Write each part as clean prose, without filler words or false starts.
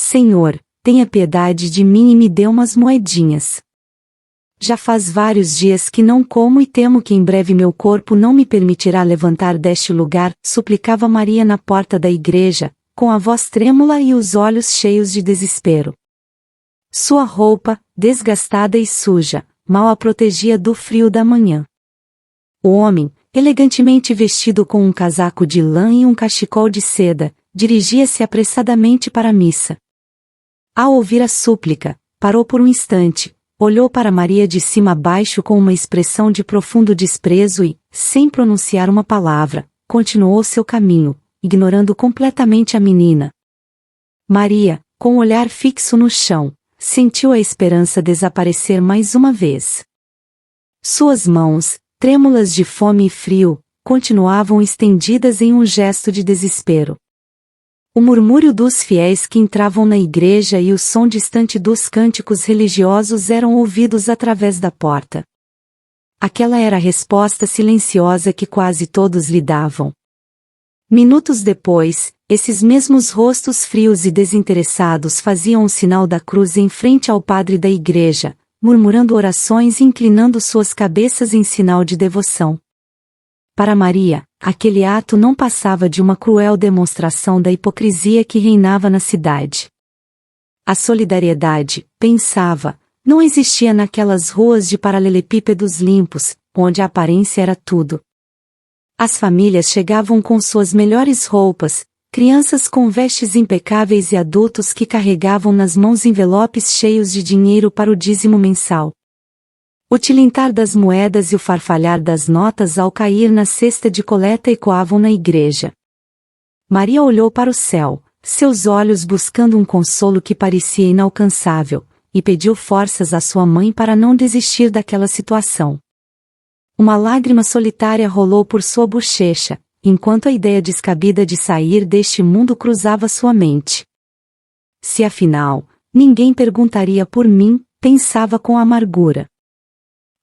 Senhor, tenha piedade de mim e me dê umas moedinhas. Já faz vários dias que não como e temo que em breve meu corpo não me permitirá levantar deste lugar, suplicava Maria na porta da igreja, com a voz trêmula e os olhos cheios de desespero. Sua roupa, desgastada e suja, mal a protegia do frio da manhã. O homem, elegantemente vestido com um casaco de lã e um cachecol de seda, dirigia-se apressadamente para a missa. Ao ouvir a súplica, parou por um instante, olhou para Maria de cima a baixo com uma expressão de profundo desprezo e, sem pronunciar uma palavra, continuou seu caminho, ignorando completamente a menina. Maria, com o olhar fixo no chão, sentiu a esperança desaparecer mais uma vez. Suas mãos, trêmulas de fome e frio, continuavam estendidas em um gesto de desespero. O murmúrio dos fiéis que entravam na igreja e o som distante dos cânticos religiosos eram ouvidos através da porta. Aquela era a resposta silenciosa que quase todos lhe davam. Minutos depois, esses mesmos rostos frios e desinteressados faziam o sinal da cruz em frente ao padre da igreja, murmurando orações e inclinando suas cabeças em sinal de devoção. Para Maria, aquele ato não passava de uma cruel demonstração da hipocrisia que reinava na cidade. A solidariedade, pensava, não existia naquelas ruas de paralelepípedos limpos, onde a aparência era tudo. As famílias chegavam com suas melhores roupas, crianças com vestes impecáveis e adultos que carregavam nas mãos envelopes cheios de dinheiro para o dízimo mensal. O tilintar das moedas e o farfalhar das notas ao cair na cesta de coleta ecoavam na igreja. Maria olhou para o céu, seus olhos buscando um consolo que parecia inalcançável, e pediu forças à sua mãe para não desistir daquela situação. Uma lágrima solitária rolou por sua bochecha, enquanto a ideia descabida de sair deste mundo cruzava sua mente. Se afinal, ninguém perguntaria por mim, pensava com amargura.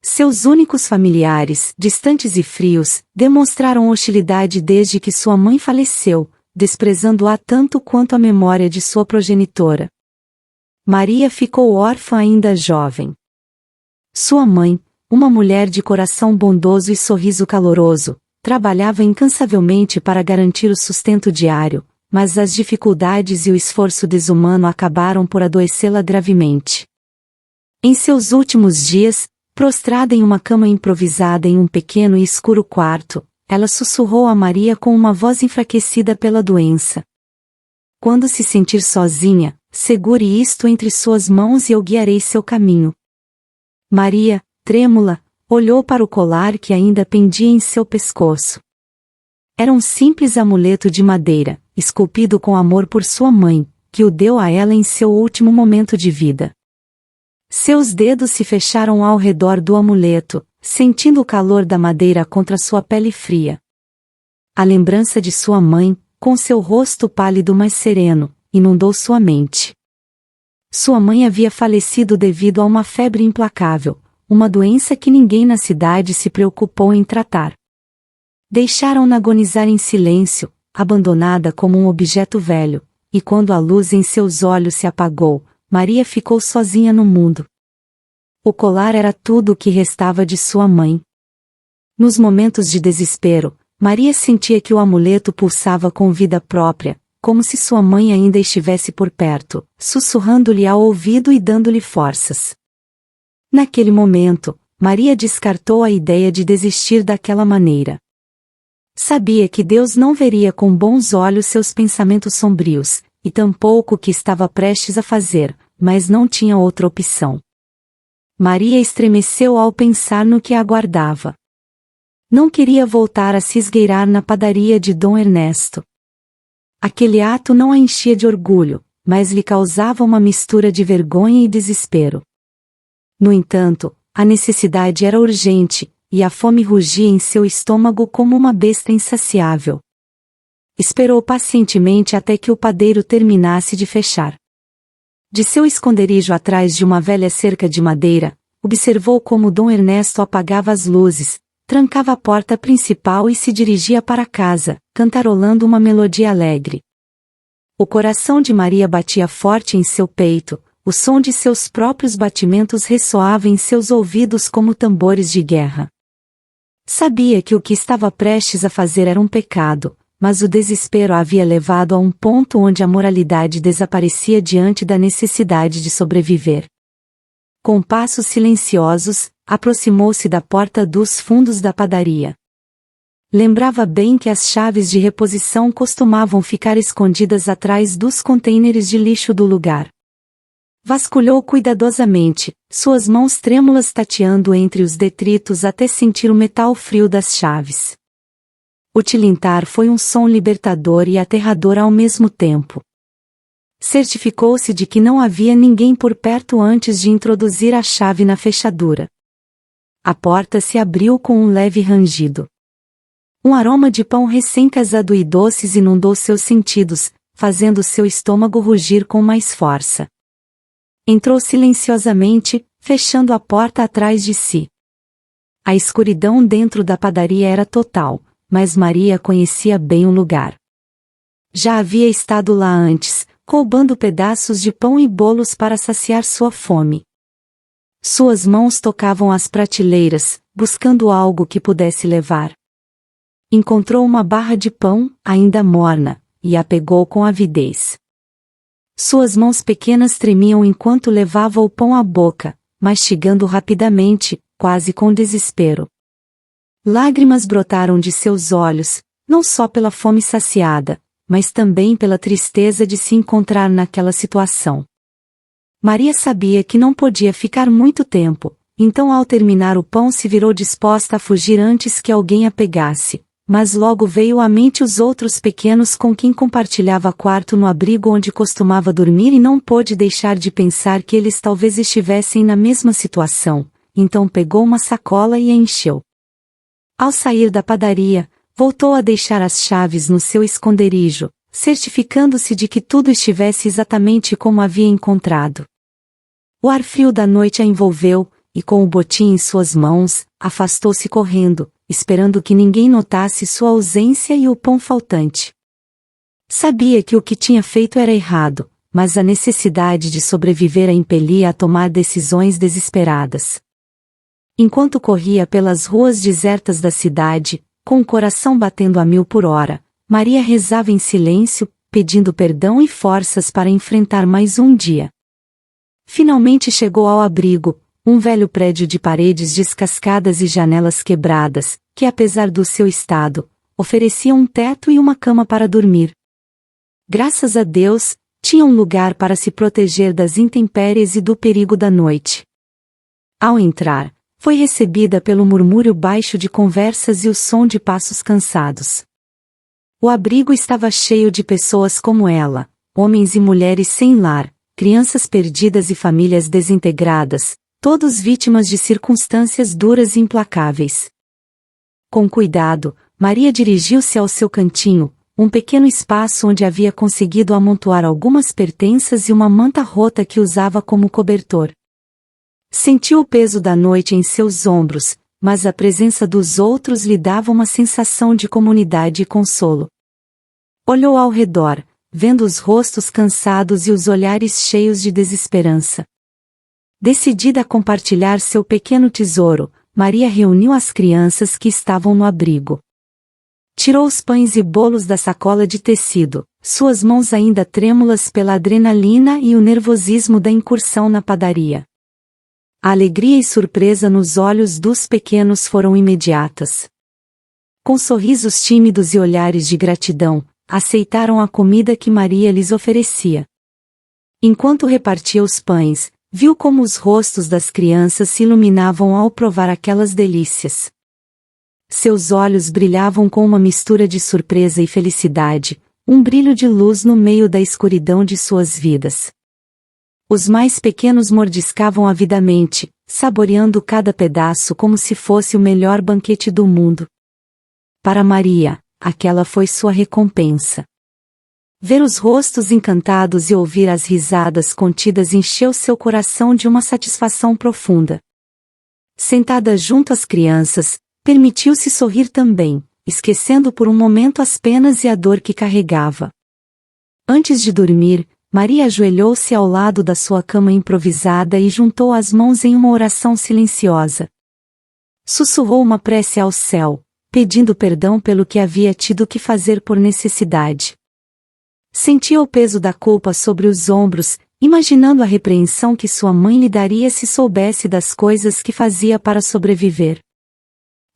Seus únicos familiares, distantes e frios, demonstraram hostilidade desde que sua mãe faleceu, desprezando-a tanto quanto a memória de sua progenitora. Maria ficou órfã ainda jovem. Sua mãe, uma mulher de coração bondoso e sorriso caloroso, trabalhava incansavelmente para garantir o sustento diário, mas as dificuldades e o esforço desumano acabaram por adoecê-la gravemente. Em seus últimos dias, prostrada em uma cama improvisada em um pequeno e escuro quarto, ela sussurrou a Maria com uma voz enfraquecida pela doença. Quando se sentir sozinha, segure isto entre suas mãos e eu guiarei seu caminho. Maria, trêmula, olhou para o colar que ainda pendia em seu pescoço. Era um simples amuleto de madeira, esculpido com amor por sua mãe, que o deu a ela em seu último momento de vida. Seus dedos se fecharam ao redor do amuleto, sentindo o calor da madeira contra sua pele fria. A lembrança de sua mãe, com seu rosto pálido mas sereno, inundou sua mente. Sua mãe havia falecido devido a uma febre implacável, uma doença que ninguém na cidade se preocupou em tratar. Deixaram-na agonizar em silêncio, abandonada como um objeto velho, e quando a luz em seus olhos se apagou, Maria ficou sozinha no mundo. O colar era tudo o que restava de sua mãe. Nos momentos de desespero, Maria sentia que o amuleto pulsava com vida própria, como se sua mãe ainda estivesse por perto, sussurrando-lhe ao ouvido e dando-lhe forças. Naquele momento, Maria descartou a ideia de desistir daquela maneira. Sabia que Deus não veria com bons olhos seus pensamentos sombrios, e tampouco o que estava prestes a fazer, mas não tinha outra opção. Maria estremeceu ao pensar no que a aguardava. Não queria voltar a se esgueirar na padaria de Dom Ernesto. Aquele ato não a enchia de orgulho, mas lhe causava uma mistura de vergonha e desespero. No entanto, a necessidade era urgente, e a fome rugia em seu estômago como uma besta insaciável. Esperou pacientemente até que o padeiro terminasse de fechar. De seu esconderijo atrás de uma velha cerca de madeira, observou como Dom Ernesto apagava as luzes, trancava a porta principal e se dirigia para casa, cantarolando uma melodia alegre. O coração de Maria batia forte em seu peito, o som de seus próprios batimentos ressoava em seus ouvidos como tambores de guerra. Sabia que o que estava prestes a fazer era um pecado, mas o desespero a havia levado a um ponto onde a moralidade desaparecia diante da necessidade de sobreviver. Com passos silenciosos, aproximou-se da porta dos fundos da padaria. Lembrava bem que as chaves de reposição costumavam ficar escondidas atrás dos contêineres de lixo do lugar. Vasculhou cuidadosamente, suas mãos trêmulas tateando entre os detritos até sentir o metal frio das chaves. O tilintar foi um som libertador e aterrador ao mesmo tempo. Certificou-se de que não havia ninguém por perto antes de introduzir a chave na fechadura. A porta se abriu com um leve rangido. Um aroma de pão recém-casado e doces inundou seus sentidos, fazendo seu estômago rugir com mais força. Entrou silenciosamente, fechando a porta atrás de si. A escuridão dentro da padaria era total, mas Maria conhecia bem o lugar. Já havia estado lá antes, roubando pedaços de pão e bolos para saciar sua fome. Suas mãos tocavam as prateleiras, buscando algo que pudesse levar. Encontrou uma barra de pão, ainda morna, e a pegou com avidez. Suas mãos pequenas tremiam enquanto levava o pão à boca, mastigando rapidamente, quase com desespero. Lágrimas brotaram de seus olhos, não só pela fome saciada, mas também pela tristeza de se encontrar naquela situação. Maria sabia que não podia ficar muito tempo, então ao terminar o pão se virou disposta a fugir antes que alguém a pegasse. Mas logo veio à mente os outros pequenos com quem compartilhava quarto no abrigo onde costumava dormir e não pôde deixar de pensar que eles talvez estivessem na mesma situação, então pegou uma sacola e a encheu. Ao sair da padaria, voltou a deixar as chaves no seu esconderijo, certificando-se de que tudo estivesse exatamente como havia encontrado. O ar frio da noite a envolveu, e com o botim em suas mãos, afastou-se correndo, esperando que ninguém notasse sua ausência e o pão faltante. Sabia que o que tinha feito era errado, mas a necessidade de sobreviver a impelia a tomar decisões desesperadas. Enquanto corria pelas ruas desertas da cidade, com o coração batendo a 1000 por hora, Maria rezava em silêncio, pedindo perdão e forças para enfrentar mais um dia. Finalmente chegou ao abrigo, um velho prédio de paredes descascadas e janelas quebradas, que apesar do seu estado, oferecia um teto e uma cama para dormir. Graças a Deus, tinha um lugar para se proteger das intempéries e do perigo da noite. Ao entrar, foi recebida pelo murmúrio baixo de conversas e o som de passos cansados. O abrigo estava cheio de pessoas como ela, homens e mulheres sem lar, crianças perdidas e famílias desintegradas, todos vítimas de circunstâncias duras e implacáveis. Com cuidado, Maria dirigiu-se ao seu cantinho, um pequeno espaço onde havia conseguido amontoar algumas pertenças e uma manta rota que usava como cobertor. Sentiu o peso da noite em seus ombros, mas a presença dos outros lhe dava uma sensação de comunidade e consolo. Olhou ao redor, vendo os rostos cansados e os olhares cheios de desesperança. Decidida a compartilhar seu pequeno tesouro, Maria reuniu as crianças que estavam no abrigo. Tirou os pães e bolos da sacola de tecido, suas mãos ainda trêmulas pela adrenalina e o nervosismo da incursão na padaria. A alegria e surpresa nos olhos dos pequenos foram imediatas. Com sorrisos tímidos e olhares de gratidão, aceitaram a comida que Maria lhes oferecia. Enquanto repartia os pães, viu como os rostos das crianças se iluminavam ao provar aquelas delícias. Seus olhos brilhavam com uma mistura de surpresa e felicidade, um brilho de luz no meio da escuridão de suas vidas. Os mais pequenos mordiscavam avidamente, saboreando cada pedaço como se fosse o melhor banquete do mundo. Para Maria, aquela foi sua recompensa. Ver os rostos encantados e ouvir as risadas contidas encheu seu coração de uma satisfação profunda. Sentada junto às crianças, permitiu-se sorrir também, esquecendo por um momento as penas e a dor que carregava. Antes de dormir, Maria ajoelhou-se ao lado da sua cama improvisada e juntou as mãos em uma oração silenciosa. Sussurrou uma prece ao céu, pedindo perdão pelo que havia tido que fazer por necessidade. Sentia o peso da culpa sobre os ombros, imaginando a repreensão que sua mãe lhe daria se soubesse das coisas que fazia para sobreviver.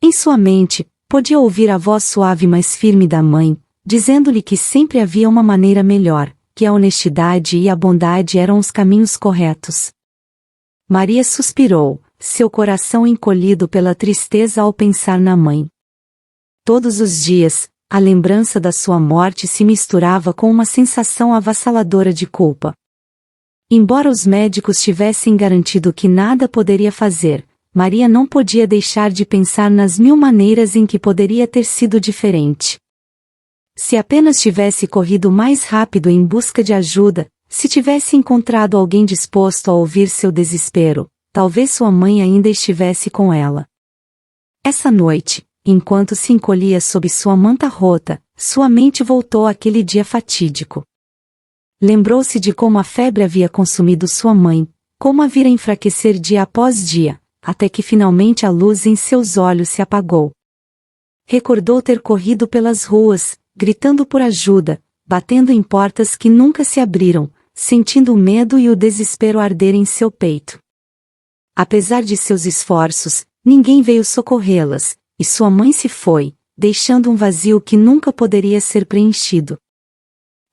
Em sua mente, podia ouvir a voz suave mas firme da mãe, dizendo-lhe que sempre havia uma maneira melhor, que a honestidade e a bondade eram os caminhos corretos. Maria suspirou, seu coração encolhido pela tristeza ao pensar na mãe. Todos os dias, a lembrança da sua morte se misturava com uma sensação avassaladora de culpa. Embora os médicos tivessem garantido que nada poderia fazer, Maria não podia deixar de pensar nas mil maneiras em que poderia ter sido diferente. Se apenas tivesse corrido mais rápido em busca de ajuda, se tivesse encontrado alguém disposto a ouvir seu desespero, talvez sua mãe ainda estivesse com ela. Essa noite, enquanto se encolhia sob sua manta rota, sua mente voltou àquele dia fatídico. Lembrou-se de como a febre havia consumido sua mãe, como a vira enfraquecer dia após dia, até que finalmente a luz em seus olhos se apagou. Recordou ter corrido pelas ruas, gritando por ajuda, batendo em portas que nunca se abriram, sentindo o medo e o desespero arder em seu peito. Apesar de seus esforços, ninguém veio socorrê-las, e sua mãe se foi, deixando um vazio que nunca poderia ser preenchido.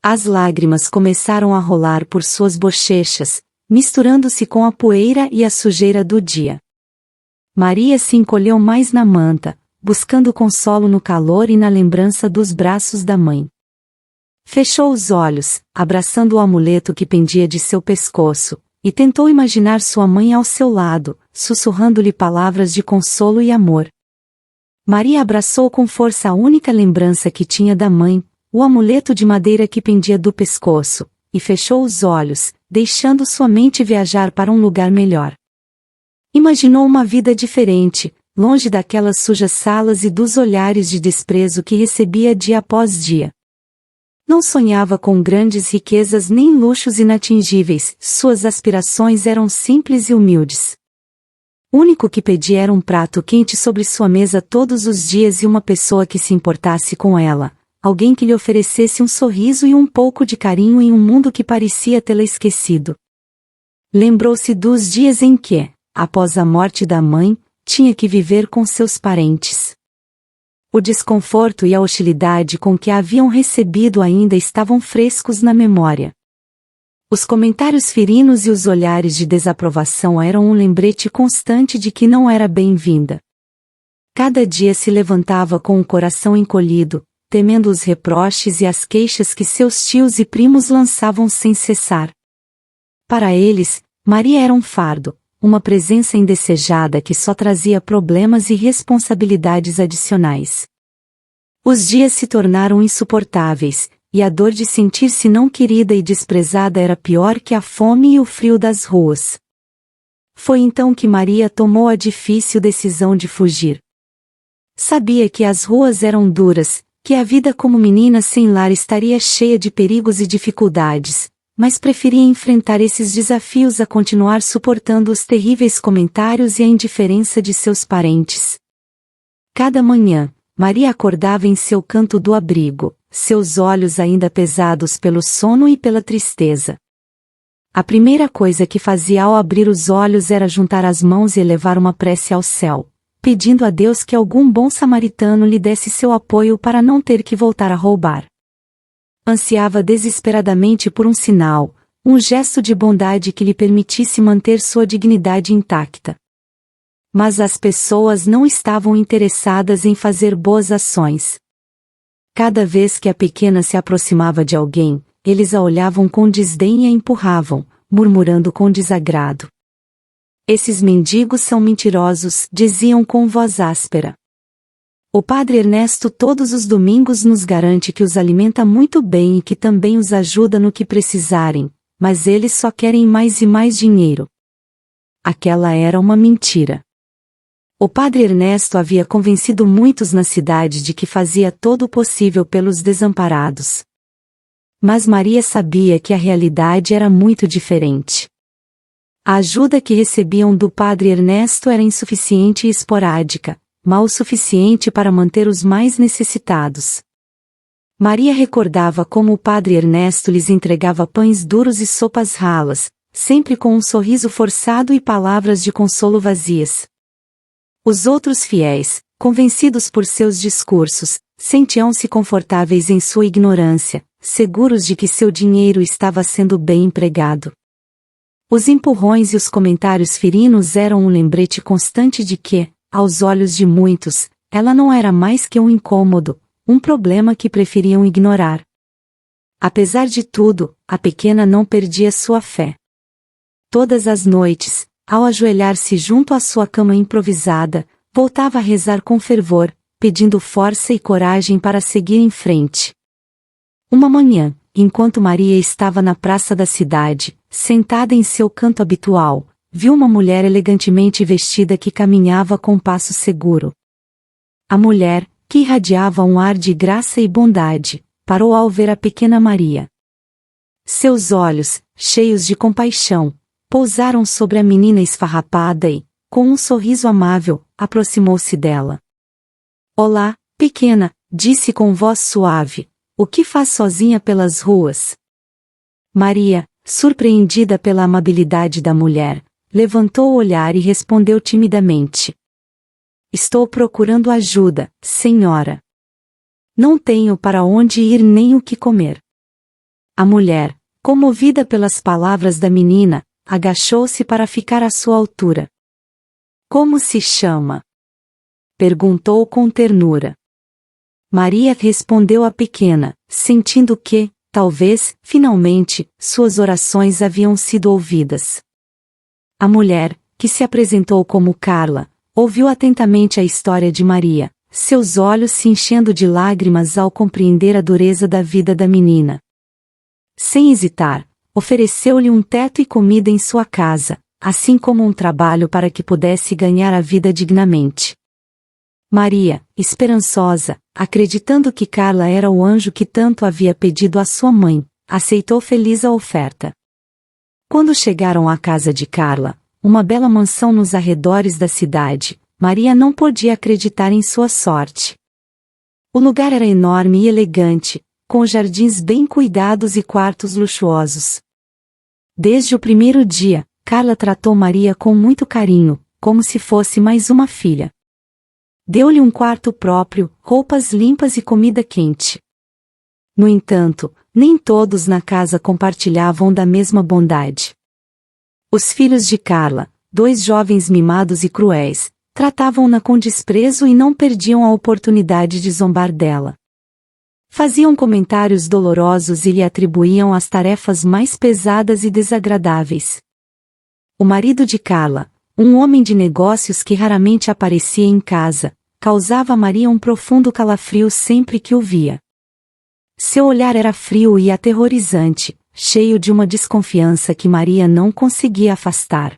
As lágrimas começaram a rolar por suas bochechas, misturando-se com a poeira e a sujeira do dia. Maria se encolheu mais na manta, buscando consolo no calor e na lembrança dos braços da mãe. Fechou os olhos, abraçando o amuleto que pendia de seu pescoço, e tentou imaginar sua mãe ao seu lado, sussurrando-lhe palavras de consolo e amor. Maria abraçou com força a única lembrança que tinha da mãe, o amuleto de madeira que pendia do pescoço, e fechou os olhos, deixando sua mente viajar para um lugar melhor. Imaginou uma vida diferente, longe daquelas sujas salas e dos olhares de desprezo que recebia dia após dia. Não sonhava com grandes riquezas nem luxos inatingíveis, suas aspirações eram simples e humildes. O único que pedia era um prato quente sobre sua mesa todos os dias e uma pessoa que se importasse com ela, alguém que lhe oferecesse um sorriso e um pouco de carinho em um mundo que parecia tê-la esquecido. Lembrou-se dos dias em que, após a morte da mãe, tinha que viver com seus parentes. O desconforto e a hostilidade com que a haviam recebido ainda estavam frescos na memória. Os comentários ferinos e os olhares de desaprovação eram um lembrete constante de que não era bem-vinda. Cada dia se levantava com o coração encolhido, temendo os reproches e as queixas que seus tios e primos lançavam sem cessar. Para eles, Maria era um fardo, uma presença indesejada que só trazia problemas e responsabilidades adicionais. Os dias se tornaram insuportáveis, e a dor de sentir-se não querida e desprezada era pior que a fome e o frio das ruas. Foi então que Maria tomou a difícil decisão de fugir. Sabia que as ruas eram duras, que a vida como menina sem lar estaria cheia de perigos e dificuldades, mas preferia enfrentar esses desafios a continuar suportando os terríveis comentários e a indiferença de seus parentes. Cada manhã, Maria acordava em seu canto do abrigo, seus olhos ainda pesados pelo sono e pela tristeza. A primeira coisa que fazia ao abrir os olhos era juntar as mãos e elevar uma prece ao céu, pedindo a Deus que algum bom samaritano lhe desse seu apoio para não ter que voltar a roubar. Ansiava desesperadamente por um sinal, um gesto de bondade que lhe permitisse manter sua dignidade intacta. Mas as pessoas não estavam interessadas em fazer boas ações. Cada vez que a pequena se aproximava de alguém, eles a olhavam com desdém e a empurravam, murmurando com desagrado. Esses mendigos são mentirosos, diziam com voz áspera. O padre Ernesto todos os domingos nos garante que os alimenta muito bem e que também os ajuda no que precisarem, mas eles só querem mais e mais dinheiro. Aquela era uma mentira. O padre Ernesto havia convencido muitos na cidade de que fazia todo o possível pelos desamparados. Mas Maria sabia que a realidade era muito diferente. A ajuda que recebiam do padre Ernesto era insuficiente e esporádica, mal o suficiente para manter os mais necessitados. Maria recordava como o padre Ernesto lhes entregava pães duros e sopas ralas, sempre com um sorriso forçado e palavras de consolo vazias. Os outros fiéis, convencidos por seus discursos, sentiam-se confortáveis em sua ignorância, seguros de que seu dinheiro estava sendo bem empregado. Os empurrões e os comentários ferinos eram um lembrete constante de que, aos olhos de muitos, ela não era mais que um incômodo, um problema que preferiam ignorar. Apesar de tudo, a pequena não perdia sua fé. Todas as noites, ao ajoelhar-se junto à sua cama improvisada, voltava a rezar com fervor, pedindo força e coragem para seguir em frente. Uma manhã, enquanto Maria estava na praça da cidade, sentada em seu canto habitual, viu uma mulher elegantemente vestida que caminhava com passo seguro. A mulher, que irradiava um ar de graça e bondade, parou ao ver a pequena Maria. Seus olhos, cheios de compaixão, pousaram sobre a menina esfarrapada e, com um sorriso amável, aproximou-se dela. "Olá, pequena", disse com voz suave, "o que faz sozinha pelas ruas?" Maria, surpreendida pela amabilidade da mulher, levantou o olhar e respondeu timidamente: "Estou procurando ajuda, senhora. Não tenho para onde ir nem o que comer." A mulher, comovida pelas palavras da menina, agachou-se para ficar à sua altura. "Como se chama?" perguntou com ternura. Maria respondeu à pequena, sentindo que, talvez, finalmente, suas orações haviam sido ouvidas. A mulher, que se apresentou como Carla, ouviu atentamente a história de Maria, seus olhos se enchendo de lágrimas ao compreender a dureza da vida da menina. Sem hesitar, ofereceu-lhe um teto e comida em sua casa, assim como um trabalho para que pudesse ganhar a vida dignamente. Maria, esperançosa, acreditando que Carla era o anjo que tanto havia pedido à sua mãe, aceitou feliz a oferta. Quando chegaram à casa de Carla, uma bela mansão nos arredores da cidade, Maria não podia acreditar em sua sorte. O lugar era enorme e elegante, com jardins bem cuidados e quartos luxuosos. Desde o primeiro dia, Carla tratou Maria com muito carinho, como se fosse mais uma filha. Deu-lhe um quarto próprio, roupas limpas e comida quente. No entanto, nem todos na casa compartilhavam da mesma bondade. Os filhos de Carla, 2 jovens mimados e cruéis, tratavam-na com desprezo e não perdiam a oportunidade de zombar dela. Faziam comentários dolorosos e lhe atribuíam as tarefas mais pesadas e desagradáveis. O marido de Carla, um homem de negócios que raramente aparecia em casa, causava a Maria um profundo calafrio sempre que o via. Seu olhar era frio e aterrorizante, cheio de uma desconfiança que Maria não conseguia afastar.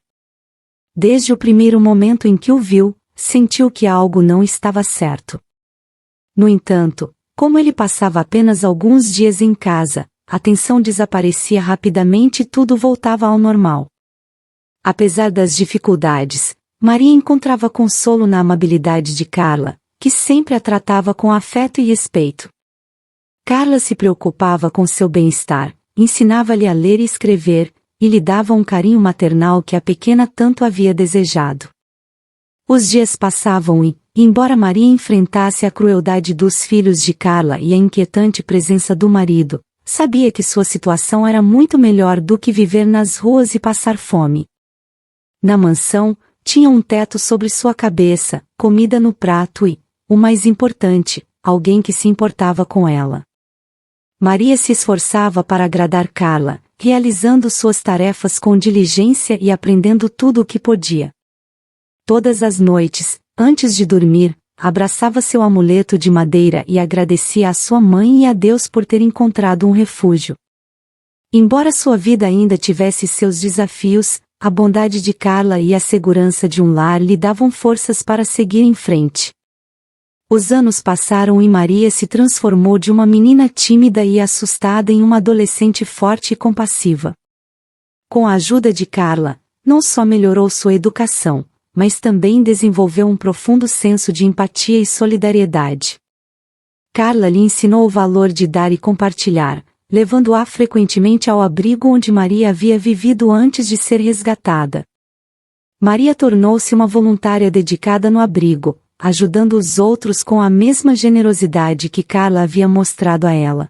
Desde o primeiro momento em que o viu, sentiu que algo não estava certo. No entanto, como ele passava apenas alguns dias em casa, a tensão desaparecia rapidamente e tudo voltava ao normal. Apesar das dificuldades, Maria encontrava consolo na amabilidade de Carla, que sempre a tratava com afeto e respeito. Carla se preocupava com seu bem-estar, ensinava-lhe a ler e escrever, e lhe dava um carinho maternal que a pequena tanto havia desejado. Os dias passavam e, embora Maria enfrentasse a crueldade dos filhos de Carla e a inquietante presença do marido, sabia que sua situação era muito melhor do que viver nas ruas e passar fome. Na mansão, tinha um teto sobre sua cabeça, comida no prato e, o mais importante, alguém que se importava com ela. Maria se esforçava para agradar Carla, realizando suas tarefas com diligência e aprendendo tudo o que podia. Todas as noites, antes de dormir, abraçava seu amuleto de madeira e agradecia à sua mãe e a Deus por ter encontrado um refúgio. Embora sua vida ainda tivesse seus desafios, a bondade de Carla e a segurança de um lar lhe davam forças para seguir em frente. Os anos passaram e Maria se transformou de uma menina tímida e assustada em uma adolescente forte e compassiva. Com a ajuda de Carla, não só melhorou sua educação, mas também desenvolveu um profundo senso de empatia e solidariedade. Carla lhe ensinou o valor de dar e compartilhar, levando-a frequentemente ao abrigo onde Maria havia vivido antes de ser resgatada. Maria tornou-se uma voluntária dedicada no abrigo, ajudando os outros com a mesma generosidade que Carla havia mostrado a ela.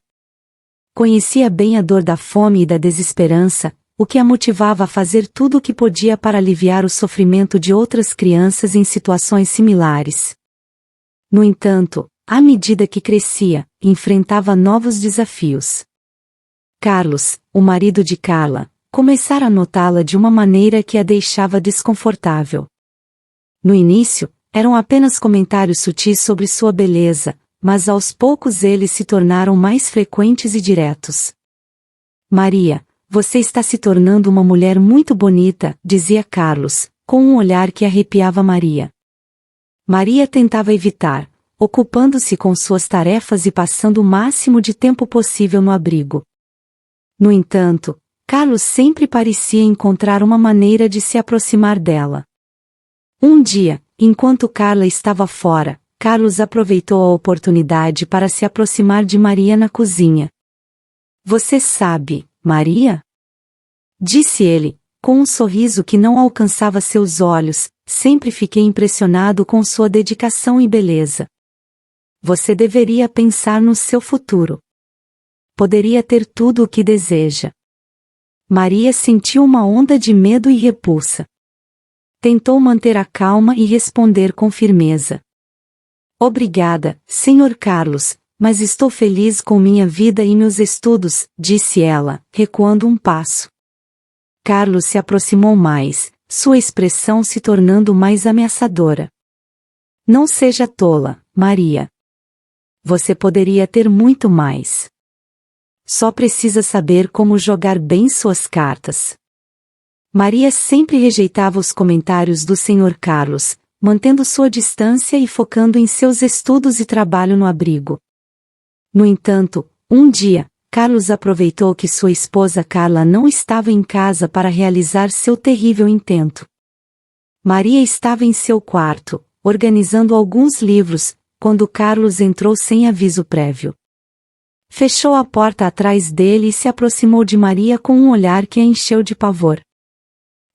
Conhecia bem a dor da fome e da desesperança, o que a motivava a fazer tudo o que podia para aliviar o sofrimento de outras crianças em situações similares. No entanto, à medida que crescia, enfrentava novos desafios. Carlos, o marido de Carla, começara a notá-la de uma maneira que a deixava desconfortável. No início, eram apenas comentários sutis sobre sua beleza, mas aos poucos eles se tornaram mais frequentes e diretos. Maria, você está se tornando uma mulher muito bonita, dizia Carlos, com um olhar que arrepiava Maria. Maria tentava evitar, ocupando-se com suas tarefas e passando o máximo de tempo possível no abrigo. No entanto, Carlos sempre parecia encontrar uma maneira de se aproximar dela. Um dia, enquanto Carla estava fora, Carlos aproveitou a oportunidade para se aproximar de Maria na cozinha. Você sabe, Maria? Disse ele, com um sorriso que não alcançava seus olhos, sempre fiquei impressionado com sua dedicação e beleza. Você deveria pensar no seu futuro. Poderia ter tudo o que deseja. Maria sentiu uma onda de medo e repulsa. Tentou manter a calma e responder com firmeza. Obrigada, Sr. Carlos, mas estou feliz com minha vida e meus estudos, disse ela, recuando um passo. Carlos se aproximou mais, sua expressão se tornando mais ameaçadora. Não seja tola, Maria. Você poderia ter muito mais. Só precisa saber como jogar bem suas cartas. Maria sempre rejeitava os comentários do Sr. Carlos, mantendo sua distância e focando em seus estudos e trabalho no abrigo. No entanto, um dia, Carlos aproveitou que sua esposa Carla não estava em casa para realizar seu terrível intento. Maria estava em seu quarto, organizando alguns livros, quando Carlos entrou sem aviso prévio. Fechou a porta atrás dele e se aproximou de Maria com um olhar que a encheu de pavor.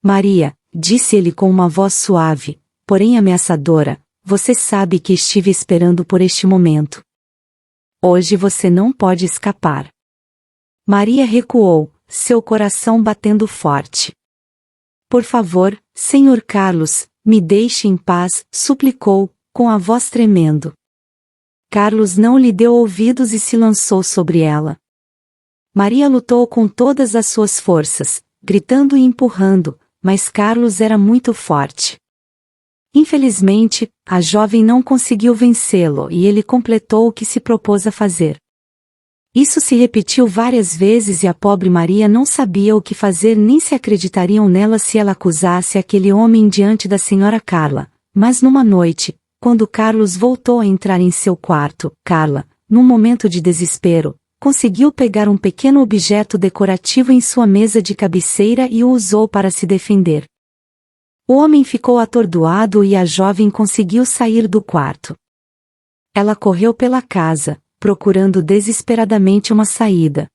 Maria, disse ele com uma voz suave, porém ameaçadora, você sabe que estive esperando por este momento. Hoje você não pode escapar. Maria recuou, seu coração batendo forte. Por favor, Sr. Carlos, me deixe em paz, suplicou, com a voz tremendo. Carlos não lhe deu ouvidos e se lançou sobre ela. Maria lutou com todas as suas forças, gritando e empurrando, mas Carlos era muito forte. Infelizmente, a jovem não conseguiu vencê-lo e ele completou o que se propôs a fazer. Isso se repetiu várias vezes e a pobre Maria não sabia o que fazer nem se acreditariam nela se ela acusasse aquele homem diante da senhora Carla, mas numa noite, quando Carlos voltou a entrar em seu quarto, Carla, num momento de desespero, conseguiu pegar um pequeno objeto decorativo em sua mesa de cabeceira e o usou para se defender. O homem ficou atordoado e a jovem conseguiu sair do quarto. Ela correu pela casa, procurando desesperadamente uma saída.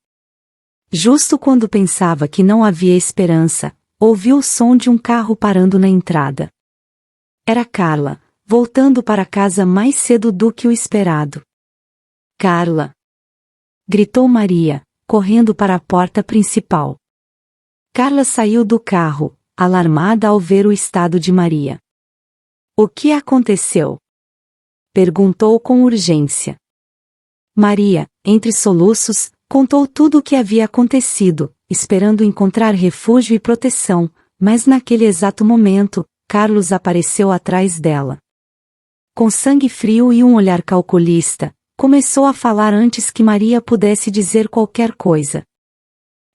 Justo quando pensava que não havia esperança, ouviu o som de um carro parando na entrada. Era Carla, voltando para casa mais cedo do que o esperado. Carla! Gritou Maria, correndo para a porta principal. Carla saiu do carro, alarmada ao ver o estado de Maria. O que aconteceu? Perguntou com urgência. Maria, entre soluços, contou tudo o que havia acontecido, esperando encontrar refúgio e proteção, mas naquele exato momento, Carlos apareceu atrás dela. Com sangue frio e um olhar calculista, começou a falar antes que Maria pudesse dizer qualquer coisa.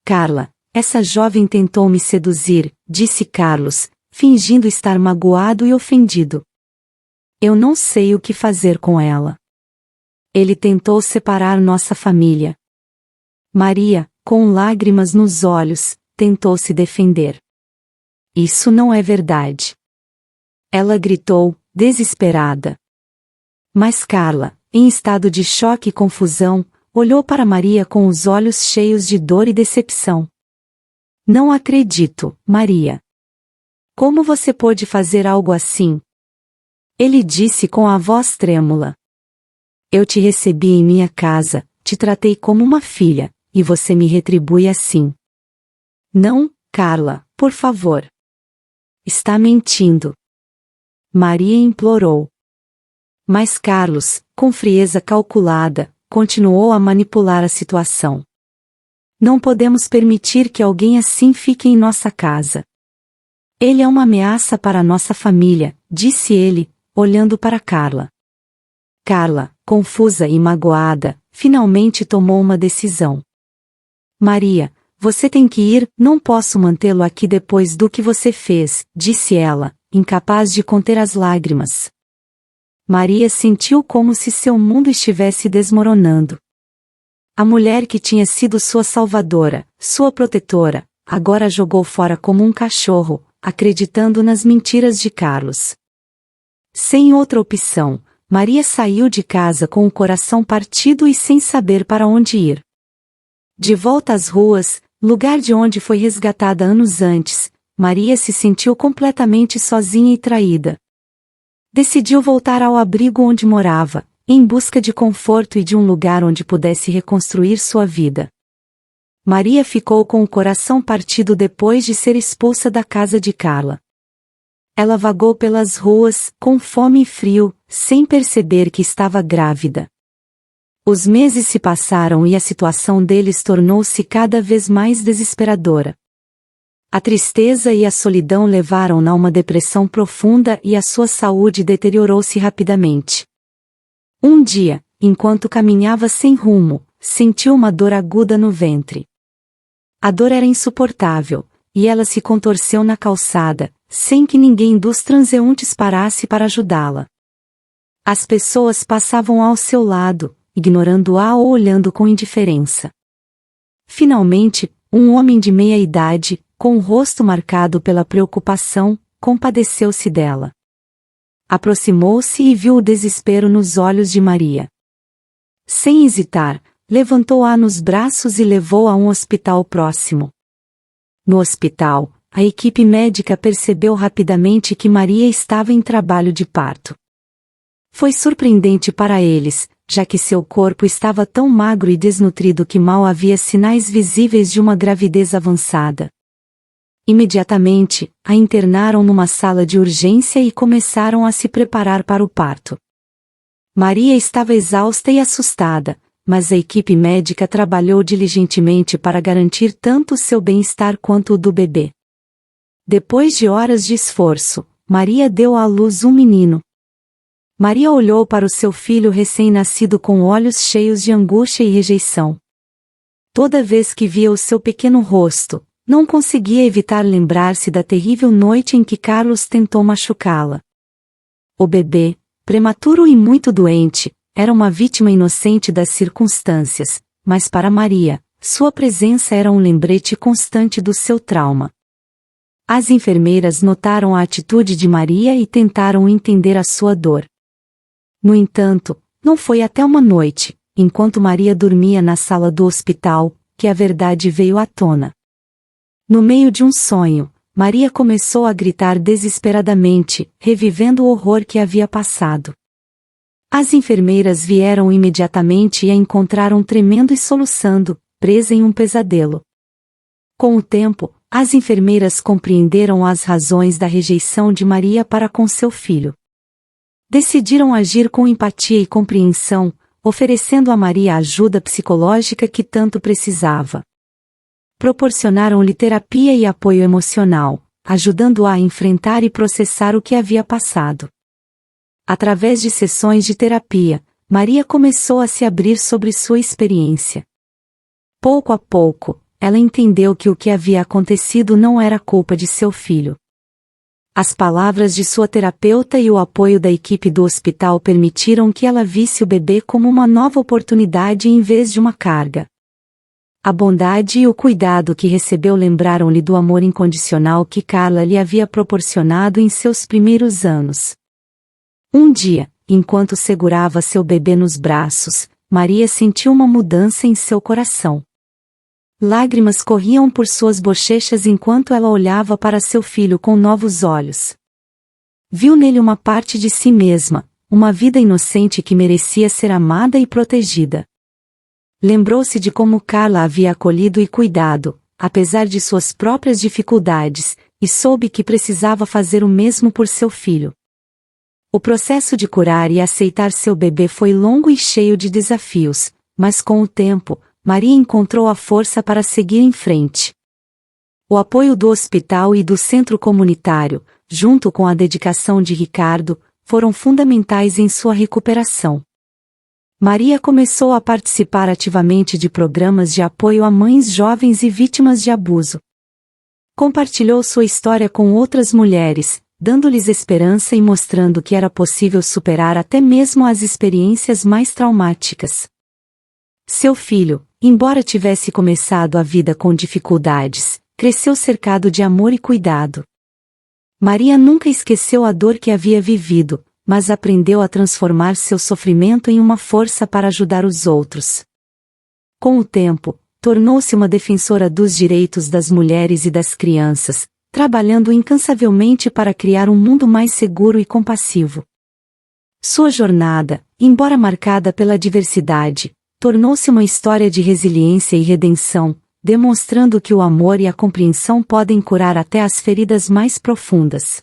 Carla, essa jovem tentou me seduzir, disse Carlos, fingindo estar magoado e ofendido. Eu não sei o que fazer com ela. Ele tentou separar nossa família. Maria, com lágrimas nos olhos, tentou se defender. Isso não é verdade. Ela gritou, desesperada. Mas Carla, em estado de choque e confusão, olhou para Maria com os olhos cheios de dor e decepção. Não acredito, Maria. Como você pôde fazer algo assim? Ele disse com a voz trêmula. Eu te recebi em minha casa, te tratei como uma filha, e você me retribui assim. Não, Carla, por favor. Está mentindo. Maria implorou. Mas Carlos, com frieza calculada, continuou a manipular a situação. Não podemos permitir que alguém assim fique em nossa casa. Ele é uma ameaça para nossa família, disse ele, olhando para Carla. Carla, confusa e magoada, finalmente tomou uma decisão. Maria, você tem que ir, não posso mantê-lo aqui depois do que você fez, disse ela, incapaz de conter as lágrimas. Maria sentiu como se seu mundo estivesse desmoronando. A mulher que tinha sido sua salvadora, sua protetora, agora a jogou fora como um cachorro, acreditando nas mentiras de Carlos. Sem outra opção, Maria saiu de casa com o coração partido e sem saber para onde ir. De volta às ruas, lugar de onde foi resgatada anos antes, Maria se sentiu completamente sozinha e traída. Decidiu voltar ao abrigo onde morava, em busca de conforto e de um lugar onde pudesse reconstruir sua vida. Maria ficou com o coração partido depois de ser expulsa da casa de Carla. Ela vagou pelas ruas, com fome e frio, sem perceber que estava grávida. Os meses se passaram e a situação deles tornou-se cada vez mais desesperadora. A tristeza e a solidão levaram-na a uma depressão profunda e a sua saúde deteriorou-se rapidamente. Um dia, enquanto caminhava sem rumo, sentiu uma dor aguda no ventre. A dor era insuportável, e ela se contorceu na calçada, sem que ninguém dos transeuntes parasse para ajudá-la. As pessoas passavam ao seu lado, ignorando-a ou olhando com indiferença. Finalmente, um homem de meia idade, com o rosto marcado pela preocupação, compadeceu-se dela. Aproximou-se e viu o desespero nos olhos de Maria. Sem hesitar, levantou-a nos braços e levou-a a um hospital próximo. No hospital, a equipe médica percebeu rapidamente que Maria estava em trabalho de parto. Foi surpreendente para eles, já que seu corpo estava tão magro e desnutrido que mal havia sinais visíveis de uma gravidez avançada. Imediatamente, a internaram numa sala de urgência e começaram a se preparar para o parto. Maria estava exausta e assustada, mas a equipe médica trabalhou diligentemente para garantir tanto o seu bem-estar quanto o do bebê. Depois de horas de esforço, Maria deu à luz um menino. Maria olhou para o seu filho recém-nascido com olhos cheios de angústia e rejeição. Toda vez que via o seu pequeno rosto, não conseguia evitar lembrar-se da terrível noite em que Carlos tentou machucá-la. O bebê, prematuro e muito doente, era uma vítima inocente das circunstâncias, mas para Maria, sua presença era um lembrete constante do seu trauma. As enfermeiras notaram a atitude de Maria e tentaram entender a sua dor. No entanto, não foi até uma noite, enquanto Maria dormia na sala do hospital, que a verdade veio à tona. No meio de um sonho, Maria começou a gritar desesperadamente, revivendo o horror que havia passado. As enfermeiras vieram imediatamente e a encontraram tremendo e soluçando, presa em um pesadelo. Com o tempo, as enfermeiras compreenderam as razões da rejeição de Maria para com seu filho. Decidiram agir com empatia e compreensão, oferecendo a Maria a ajuda psicológica que tanto precisava. Proporcionaram-lhe terapia e apoio emocional, ajudando-a a enfrentar e processar o que havia passado. Através de sessões de terapia, Maria começou a se abrir sobre sua experiência. Pouco a pouco, ela entendeu que o que havia acontecido não era culpa de seu filho. As palavras de sua terapeuta e o apoio da equipe do hospital permitiram que ela visse o bebê como uma nova oportunidade em vez de uma carga. A bondade e o cuidado que recebeu lembraram-lhe do amor incondicional que Carla lhe havia proporcionado em seus primeiros anos. Um dia, enquanto segurava seu bebê nos braços, Maria sentiu uma mudança em seu coração. Lágrimas corriam por suas bochechas enquanto ela olhava para seu filho com novos olhos. Viu nele uma parte de si mesma, uma vida inocente que merecia ser amada e protegida. Lembrou-se de como Carla havia acolhido e cuidado, apesar de suas próprias dificuldades, e soube que precisava fazer o mesmo por seu filho. O processo de curar e aceitar seu bebê foi longo e cheio de desafios, mas com o tempo, Maria encontrou a força para seguir em frente. O apoio do hospital e do centro comunitário, junto com a dedicação de Ricardo, foram fundamentais em sua recuperação. Maria começou a participar ativamente de programas de apoio a mães jovens e vítimas de abuso. Compartilhou sua história com outras mulheres, dando-lhes esperança e mostrando que era possível superar até mesmo as experiências mais traumáticas. Seu filho, embora tivesse começado a vida com dificuldades, cresceu cercado de amor e cuidado. Maria nunca esqueceu a dor que havia vivido, mas aprendeu a transformar seu sofrimento em uma força para ajudar os outros. Com o tempo, tornou-se uma defensora dos direitos das mulheres e das crianças, trabalhando incansavelmente para criar um mundo mais seguro e compassivo. Sua jornada, embora marcada pela diversidade, tornou-se uma história de resiliência e redenção, demonstrando que o amor e a compreensão podem curar até as feridas mais profundas.